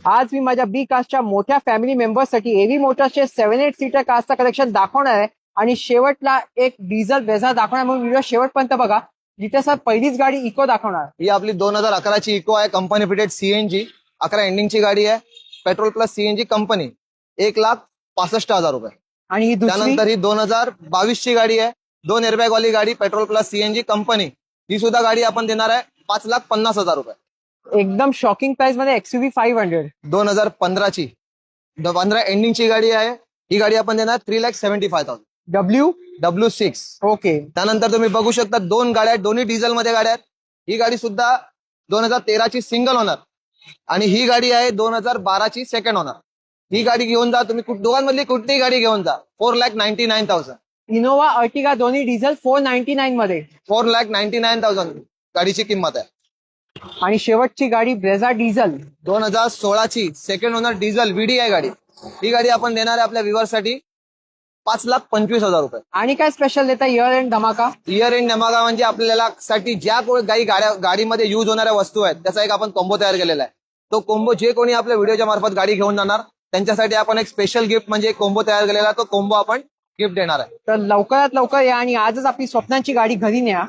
आज मी माझ्या बी कास्टच्या मोठ्या फॅमिली मेंबर्ससाठी एव्ही मोटर्सचे 7-8 सीटर कारचं कलेक्शन दाखवणार आहे आणि शेवटला एक डिझेल ब्रेझा दाखवणार, म्हणून व्हिडिओ शेवटपर्यंत बघा. जिथे सर पहिलीच गाडी इको दाखवणार. ही आपली 2011ची इको आहे, कंपनी फिटेड सीएनजी 11 एंडिंगची गाडी आहे. पेट्रोल प्लस सीएनजी कंपनी, 1,65,000 रुपये. आणि ही दुसरी त्यानंतर ही 2022ची गाडी आहे, 2 एअरबॅग वाली गाडी, पेट्रोल प्लस सीएनजी कंपनी. ही सुद्धा गाडी आपण देणार आहे 5,50,000 रुपये. एकदम शॉकिंग प्राइस मध्ये XUV 500 2015ची 15 एंडिंगची गाडी आहे. ही गाडी आपण देणार 3,75,000. W6. ओके. त्यानंतर तुम्ही बघू शकता 2 गाड्या आहेत, दोन्ही डिझेल मध्ये गाड्या आहेत. ही गाडी सुद्धा 2013ची सिंगल ओनर आणि ही गाडी आहे 2012ची सेकंड ओनर. ही गाडी घेऊन जा तुम्ही, दोघांमधली कुठलीही गाडी घेऊन जा. 4,99,000. इनोवा अर्टिगा दोन्ही डिझेल 499 मध्ये. 4,99,000 गाडीची किंमत आहे. आणि शेवटची गाडी ब्रेझा डिझेल 2016ची सेकंड ओनर डिझेल VDI गाडी. ही गाडी आपण देणार आहे आपल्या व्ह्युअर्ससाठी 5,25,000 रुपये. आणि काय स्पेशल देता इयर एंड धमाका? इयर एंड धमाका म्हणजे आपल्याला साठी ज्या काही गाडीमध्ये युज होणाऱ्या वस्तू आहेत त्याचा एक आपण कॉम्बो तयार केलेला आहे. तो कॉम्बो जे कोणी आपल्या व्हिडिओच्या मार्फत गाडी घेऊन जाणार त्यांच्यासाठी आपण एक स्पेशल गिफ्ट म्हणजे एक कॉम्बो तयार केलेला आहे. तो कॉम्बो आपण गिफ्ट देणार आहे. तर लवकरात लवकर या आणि आजच आपली स्वप्नांची गाडी घरी न्या.